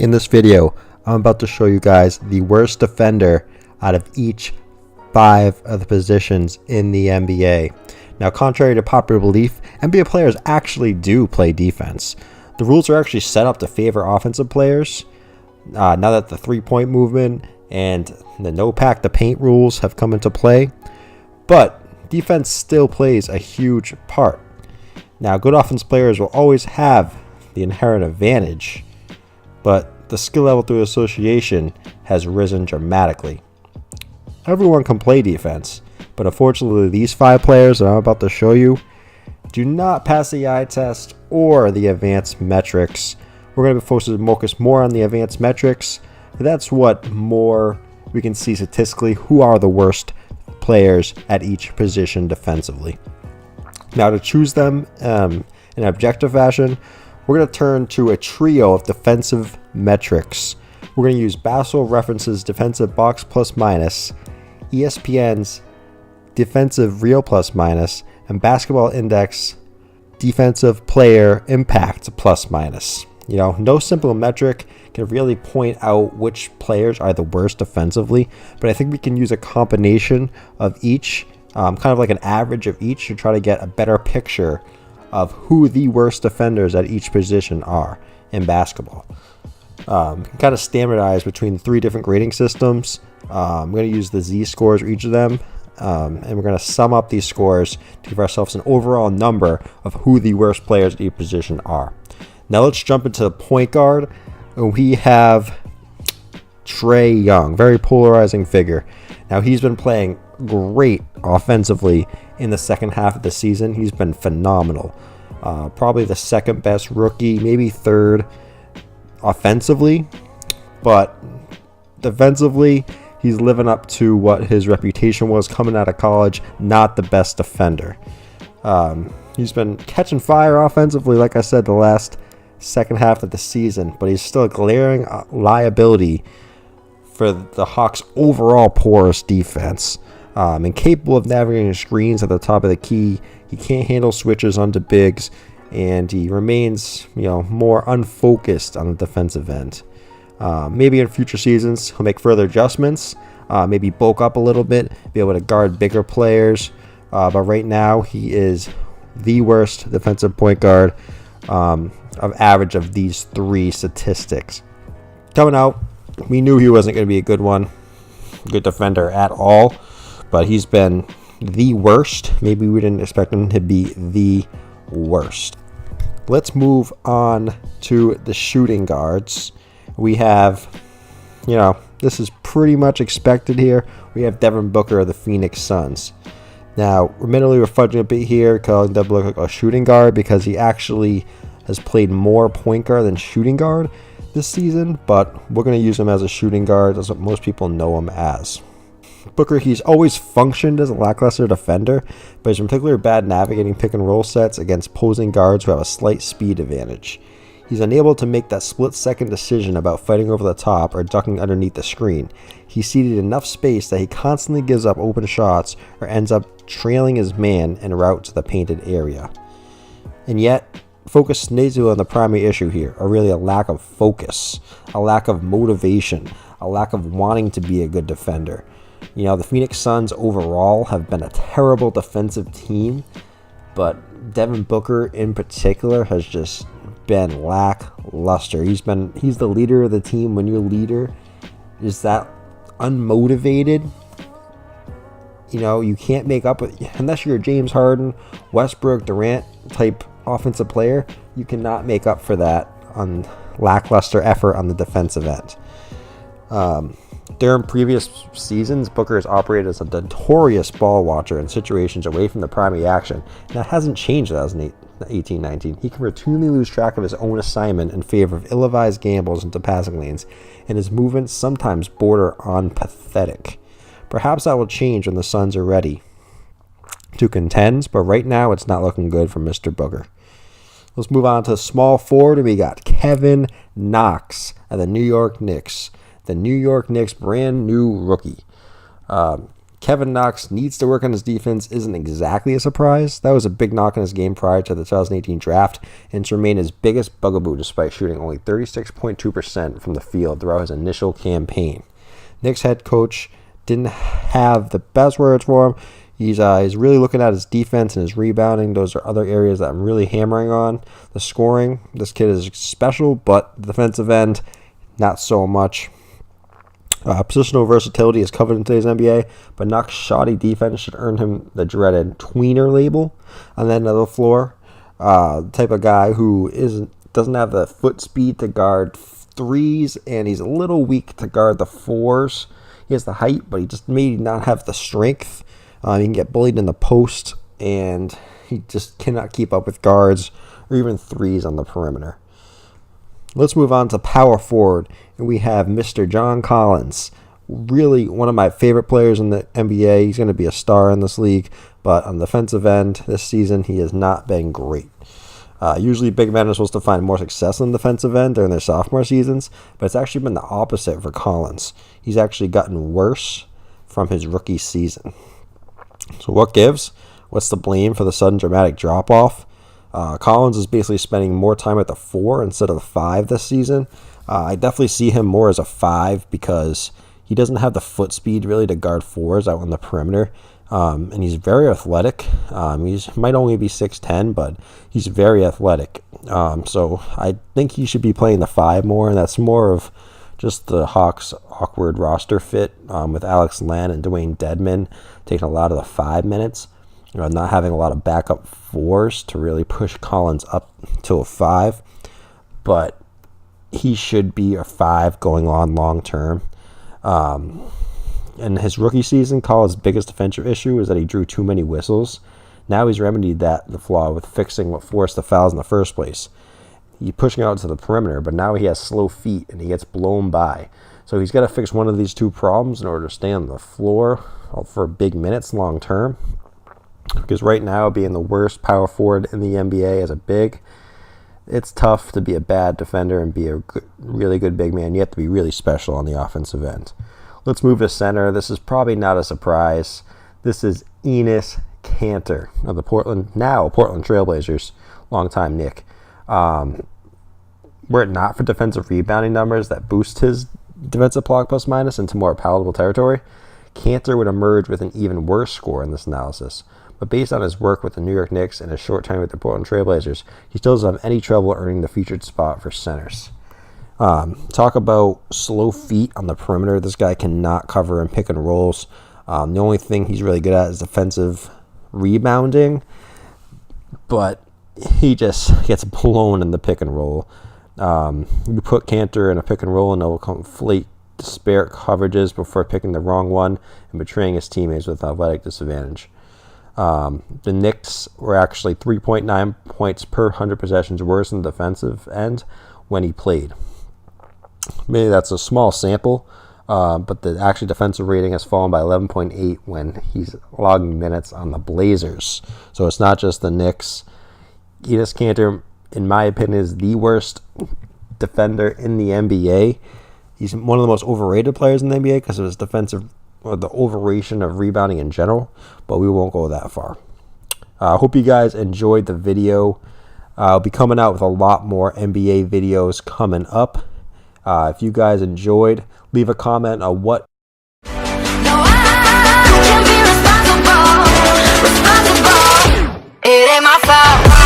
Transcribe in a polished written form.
In this video, I'm about to show you guys the worst defender out of each 5 of the positions in the NBA. Now, contrary to popular belief, NBA players actually do play defense. The rules are actually set up to favor offensive players. Now that the three-point movement and the no-pack the paint rules have come into play, but defense still plays a huge part. Now, good offense players will always have the inherent advantage, but the skill level through association has risen dramatically. Everyone can play defense, but unfortunately these 5 players that I'm about to show you do not pass the eye test or the advanced metrics. We're going to focus more on the advanced metrics. That's what more we can see statistically who are the worst players at each position defensively. Now, to choose them in an objective fashion, we're going to turn to a trio of defensive metrics. We're going to use Basketball Reference's defensive box plus minus, ESPN's defensive real plus minus, and Basketball Index defensive player impact plus minus. You know, no simple metric can really point out which players are the worst defensively, but I think we can use a combination of each, kind of like an average of each, to try to get a better picture of who the worst defenders at each position are in basketball. Kind of standardize between 3 different grading systems. I'm going to use the Z scores for each of them, and we're going to sum up these scores to give ourselves an overall number of who the worst players at each position are. Now let's jump into the point guard. We have Trey Young, very polarizing figure. Now, he's been playing great offensively in the second half of the season. He's been phenomenal. Probably the second best rookie, maybe third offensively, but defensively, he's living up to what his reputation was coming out of college, not the best defender. He's been catching fire offensively, like I said, the last second half of the season, but he's still a glaring liability for the Hawks' overall porous defense. Incapable of navigating screens at the top of the key, he can't handle switches onto bigs, and he remains, more unfocused on the defensive end. Maybe in future seasons he'll make further adjustments, maybe bulk up a little bit, be able to guard bigger players. But right now he is the worst defensive point guard of average of these 3 statistics. Coming out, we knew he wasn't going to be a good defender at all, but he's been the worst. Maybe we didn't expect him to be the worst. Let's move on to the shooting guards. We have, this is pretty much expected here. We have Devin Booker of the Phoenix Suns. Now, admittedly, we're fudging a bit here, calling Devin Booker a shooting guard because he actually has played more point guard than shooting guard this season, but we're going to use him as a shooting guard. That's what most people know him as. Booker, he's always functioned as a lackluster defender, but he's particularly bad navigating pick and roll sets against opposing guards who have a slight speed advantage. He's unable to make that split-second decision about fighting over the top or ducking underneath the screen. He's ceded enough space that he constantly gives up open shots or ends up trailing his man en route to the painted area. And yet, focus stays on the primary issue here, or really a lack of focus, a lack of motivation, a lack of wanting to be a good defender. The Phoenix Suns overall have been a terrible defensive team, but Devin Booker in particular has just been lackluster. He's the leader of the team. When your leader is that unmotivated, you can't make up with, unless you're a James Harden, Westbrook, Durant type offensive player, you cannot make up for that on lackluster effort on the defensive end. During previous seasons, Booker has operated as a notorious ball watcher in situations away from the primary action, and that hasn't changed in 2018-19. He can routinely lose track of his own assignment in favor of ill-advised gambles into passing lanes, and his movements sometimes border on pathetic. Perhaps that will change when the Suns are ready to contend, but right now it's not looking good for Mr. Booker. Let's move on to small forward, and we got Kevin Knox of the New York Knicks. The New York Knicks brand new rookie. Kevin Knox needs to work on his defense isn't exactly a surprise. That was a big knock on his game prior to the 2018 draft, and it's remained his biggest bugaboo despite shooting only 36.2% from the field throughout his initial campaign. Knicks head coach didn't have the best words for him. He's really looking at his defense and his rebounding. Those are other areas that I'm really hammering on. The scoring, this kid is special, but the defensive end, not so much. Positional versatility is covered in today's NBA, but Knox's shoddy defense should earn him the dreaded tweener label on the end of the floor. The type of guy who doesn't have the foot speed to guard threes, and he's a little weak to guard the fours. He has the height, but he just may not have the strength. He can get bullied in the post, and he just cannot keep up with guards or even threes on the perimeter. Let's move on to power forward, and we have Mr. John Collins. Really one of my favorite players in the NBA. He's going to be a star in this league, but on the defensive end this season, he has not been great. Usually big men are supposed to find more success on the defensive end during their sophomore seasons, but it's actually been the opposite for Collins. He's actually gotten worse from his rookie season. So what gives? What's the blame for the sudden dramatic drop-off? Collins is basically spending more time at the 4 instead of the 5 this season. I definitely see him more as a 5 because he doesn't have the foot speed really to guard 4s out on the perimeter. And he's very athletic. He might only be 6'10", but he's very athletic. So I think he should be playing the 5 more, and that's more of just the Hawks' awkward roster fit with Alex Len and Dwayne Dedmon taking a lot of the 5 minutes. Not having a lot of backup 4s to really push Collins up to a 5. But he should be a 5 going on long term. In his rookie season, Collins' biggest defensive issue is that he drew too many whistles. Now he's remedied the flaw with fixing what forced the fouls in the first place. He's pushing out to the perimeter, but now he has slow feet and he gets blown by. So he's got to fix one of these two problems in order to stay on the floor for big minutes long term. Because right now, being the worst power forward in the NBA as a big, it's tough to be a bad defender and be a really good big man. You have to be really special on the offensive end. Let's move to center. This is probably not a surprise. This is Enes Kanter of the Portland Trailblazers, longtime Knick. Were it not for defensive rebounding numbers that boost his defensive block plus minus into more palatable territory, Kanter would emerge with an even worse score in this analysis. But based on his work with the New York Knicks and his short time with the Portland Trailblazers, he still doesn't have any trouble earning the featured spot for centers. Talk about slow feet on the perimeter. This guy cannot cover in pick and rolls. The only thing he's really good at is defensive rebounding, but he just gets blown in the pick and roll. You put Kanter in a pick and roll and he'll conflate disparate coverages before picking the wrong one and betraying his teammates with athletic disadvantage. The Knicks were actually 3.9 points per 100 possessions worse in the defensive end when he played. Maybe that's a small sample, but the actual defensive rating has fallen by 11.8 when he's logging minutes on the Blazers. So it's not just the Knicks. Enes Kanter, in my opinion, is the worst defender in the NBA. He's one of the most overrated players in the NBA because of his defensive, or the overration of rebounding in general, but we won't go that far. I hope you guys enjoyed the video. I'll be coming out with a lot more NBA videos coming up. If you guys enjoyed, leave a comment on what. No, I can't be responsible. It ain't my fault.